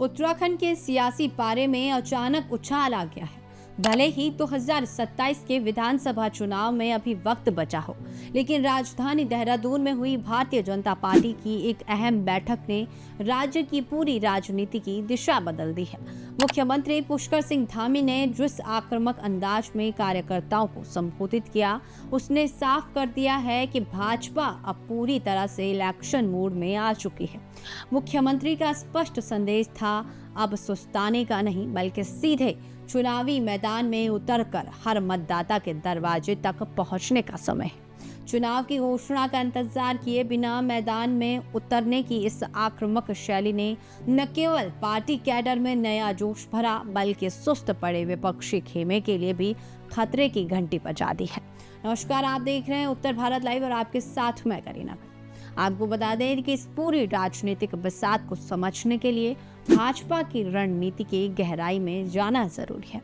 उत्तराखंड के सियासी पारे में अचानक उछाल आ गया है। भले ही 2027 के विधानसभा चुनाव में अभी वक्त बचा हो, लेकिन राजधानी देहरादून में हुई भारतीय जनता पार्टी की एक अहम बैठक ने राज्य की पूरी राजनीति की दिशा बदल दी है। मुख्यमंत्री पुष्कर सिंह धामी ने जिस आक्रामक अंदाज में कार्यकर्ताओं को संबोधित किया, उसने साफ कर दिया है कि भाजपा अब पूरी तरह से इलेक्शन मोड में आ चुकी है। मुख्यमंत्री का स्पष्ट संदेश था, अब सुस्ताने का नहीं बल्कि सीधे चुनावी मैदान में उतरकर हर मतदाता के दरवाजे तक पहुंचने का समय है। चुनाव की घोषणा का इंतजार किए बिना मैदान में उतरने की इस आक्रामक शैली ने न केवल पार्टी कैडर में नया जोश भरा, बल्कि सुस्त पड़े विपक्षी खेमे के लिए भी खतरे की घंटी बजा दी है। नमस्कार, आप देख रहे हैं उत्तर भारत लाइव और आपके साथ मैं करीना। आपको बता दें कि इस पूरी राजनीतिक बिसात को समझने के लिए भाजपा की रणनीति की गहराई में जाना जरूरी है।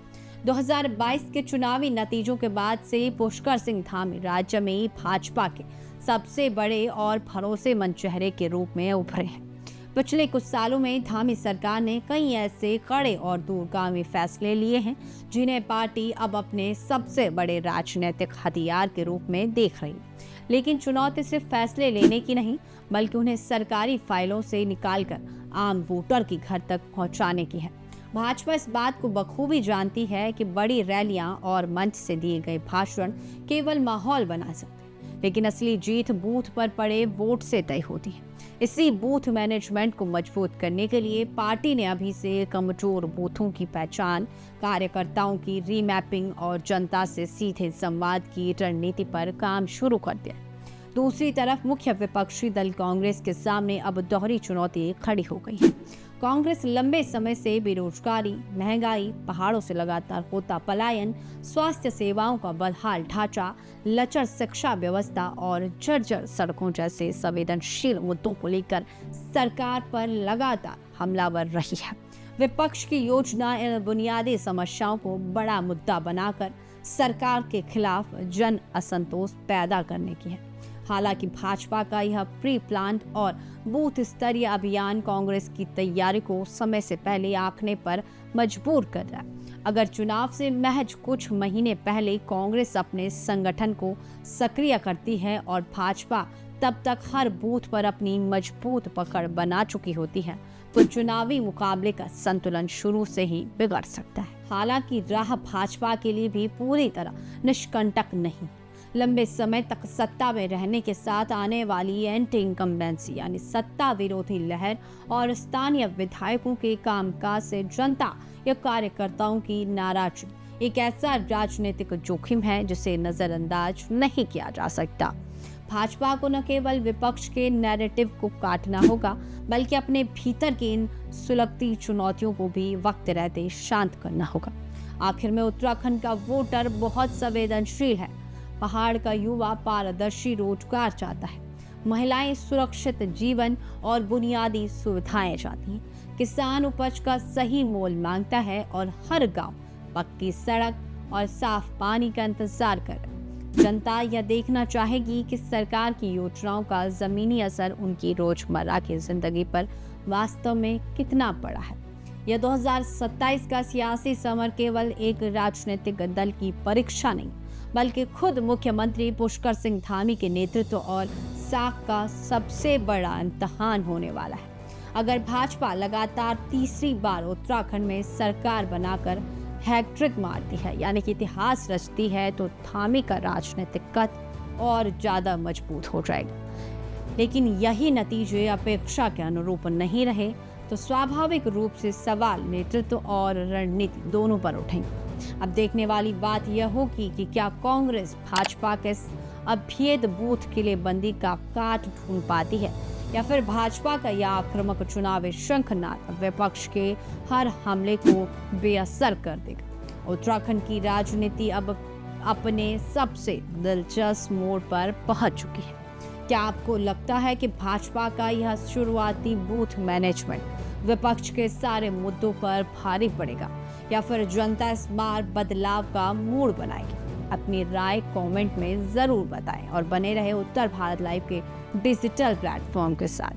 2022 के चुनावी नतीजों के बाद से पुष्कर सिंह धामी राज्य में भाजपा के सबसे बड़े और भरोसेमंद चेहरे के रूप में उभरे हैं। पिछले कुछ सालों में धामी सरकार ने कई ऐसे कड़े और दूरगामी फैसले लिए हैं जिन्हें पार्टी अब अपने सबसे बड़े राजनीतिक हथियार के रूप में देख रही है। लेकिन चुनौती सिर्फ फैसले लेने की नहीं, बल्कि उन्हें सरकारी फाइलों से निकालकर आम वोटर की घर तक पहुंचाने की है। भाजपा इस बात को बखूबी जानती है कि बड़ी रैलियां और मंच से दिए गए भाषण केवल माहौल बना सकते हैं, लेकिन असली जीत बूथ पर पड़े वोट से तय होती है। इसी बूथ मैनेजमेंट को मजबूत करने के लिए पार्टी ने अभी से कमजोर बूथों की पहचान, कार्यकर्ताओं की रीमैपिंग और जनता से सीधे संवाद की रणनीति पर काम शुरू कर दिया। दूसरी तरफ मुख्य विपक्षी दल कांग्रेस के सामने अब दोहरी चुनौती खड़ी हो गई है। कांग्रेस लंबे समय से बेरोजगारी, महंगाई, पहाड़ों से लगातार होता पलायन, स्वास्थ्य सेवाओं का बदहाल ढांचा, लचर शिक्षा व्यवस्था और जर्जर सड़कों जैसे संवेदनशील मुद्दों को लेकर सरकार पर लगातार हमलावर रही है। विपक्ष की योजना इन बुनियादी समस्याओं को बड़ा मुद्दा बनाकर सरकार के खिलाफ जन असंतोष पैदा करने की है। हालांकि भाजपा का यह प्री प्लान और बूथ स्तरीय अभियान कांग्रेस की तैयारी को समय से पहले आंकने पर मजबूर कर रहा है। अगर चुनाव से महज कुछ महीने पहले कांग्रेस अपने संगठन को सक्रिय करती है और भाजपा तब तक हर बूथ पर अपनी मजबूत पकड़ बना चुकी होती है, तो चुनावी मुकाबले का संतुलन शुरू से ही बिगड़ सकता है। हालांकि राह भाजपा के लिए भी पूरी तरह निष्कंटक नहीं। लंबे समय तक सत्ता में रहने के साथ आने वाली एंटी इनकम्बेंसी यानी सत्ता विरोधी लहर और स्थानीय विधायकों के कामकाज से जनता या कार्यकर्ताओं की नाराजगी एक ऐसा राजनीतिक जोखिम है जिसे नजरअंदाज नहीं किया जा सकता। भाजपा को न केवल विपक्ष के नैरेटिव को काटना होगा, बल्कि अपने भीतर की इन सुलगती चुनौतियों को भी वक्त रहते शांत करना होगा। आखिर में उत्तराखंड का वोटर बहुत संवेदनशील है। पहाड़ का युवा पारदर्शी रोजगार चाहता है, महिलाएं सुरक्षित जीवन और बुनियादी सुविधाएं चाहती हैं, किसान उपज का सही मोल मांगता है और हर गांव पक्की सड़क और साफ पानी का इंतजार कर रहा है। जनता यह देखना चाहेगी कि सरकार की योजनाओं का जमीनी असर उनकी रोजमर्रा की जिंदगी पर वास्तव में कितना पड़ा है। यह 2027 का सियासी समर केवल एक राजनीतिक दल की परीक्षा नहीं, बल्कि खुद मुख्यमंत्री पुष्कर सिंह धामी के नेतृत्व और साख का सबसे बड़ा इम्तिहान होने वाला है। अगर भाजपा लगातार तीसरी बार उत्तराखंड में सरकार बनाकर हैट्रिक मारती है, यानी कि इतिहास रचती है, तो धामी का राजनीतिक कद और ज्यादा मजबूत हो जाएगा। लेकिन यही नतीजे अपेक्षा के अनुरूप नहीं रहे तो स्वाभाविक रूप से सवाल नेतृत्व और रणनीति दोनों पर उठेंगे। अब देखने वाली बात यह होगी कि क्या कांग्रेस भाजपा के अभेद बूथ किलेबंदी का काट ढूंढ पाती है, या फिर भाजपा का यह आक्रामक चुनावी शंखनाद विपक्ष के हर हमले को बेअसर कर देगा। उत्तराखंड की राजनीति अब अपने सबसे दिलचस्प मोड़ पर पहुंच चुकी है। क्या आपको लगता है कि भाजपा का यह शुरुआती बूथ मैनेजमेंट विपक्ष के सारे मुद्दों पर भारी पड़ेगा, या फिर जनता इस बार बदलाव का मूड बनाएगी? अपनी राय कमेंट में जरूर बताएं और बने रहे उत्तर भारत लाइव के डिजिटल प्लेटफॉर्म के साथ।